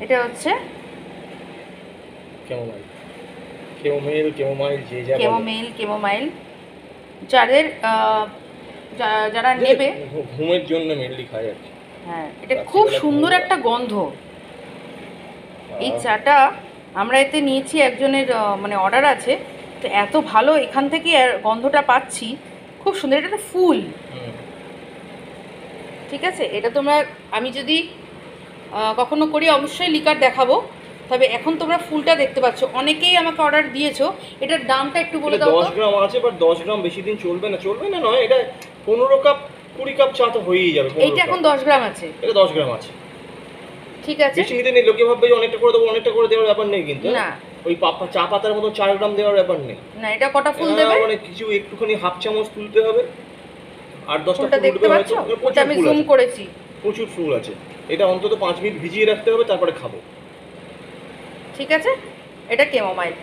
এটা হচ্ছে chamomile, কেমোমেল, chamomile, যে যা বলে। কেমোমাইল যাদের যারা নেবে ঘুমের জন্য মেনলি খায় আর কি। হ্যাঁ, এটা খুব সুন্দর একটা গন্ধ। এই চাটা আমরা এতে নিয়েছি, একজনের মানে অর্ডার আছে, তো এত ভালো এখান থেকে গন্ধটা পাচ্ছি, খুব সুন্দর। এটা একটা ফুল, ঠিক আছে। এটা তোমরা, আমি যদি কখনো করি অবশ্যই লিকার দেখাবো, তবে এখন তোমরা ফুলটা দেখতে পাচ্ছ। অনেকেই আমাকে অর্ডার দিয়েছো। এটার দামটা একটু বলে দাও তো। 10 গ্রাম আছে, বাট 10 গ্রাম বেশি দিন চলবে না নয়, এটা 15 কাপ 20 কাপ চা তো হয়েই যাবে। এইটা এখন 10 গ্রাম আছে। এটা 10 গ্রাম আছে, ঠিক আছে। বেশি নিতে নেই। লোকে ভাববে যে অনেকটা করে দেবো, অনেকটা করে দেওয়ার ব্যাপার নেই কিন্তু। না, ওই চা পাতার মতো 4 গ্রাম দেওয়ার ব্যাপার নেই। না, এটা কটা ফুল দেবে? মানে কিছু একটুখানি হাফ চামচ তুলতে হবে, আর 10টা ফুলটা ফুল দেখতে উঠবে পাচ্ছ? হয়তো। ওটা আমি জুম করেছি। প্রচুর ফুল আছে। এটা অন্তত 5 মিনিট ভিজিয়ে রাখতে হবে, তারপরে খাবো। ঠিক আছে, এটা কেমোমাইল।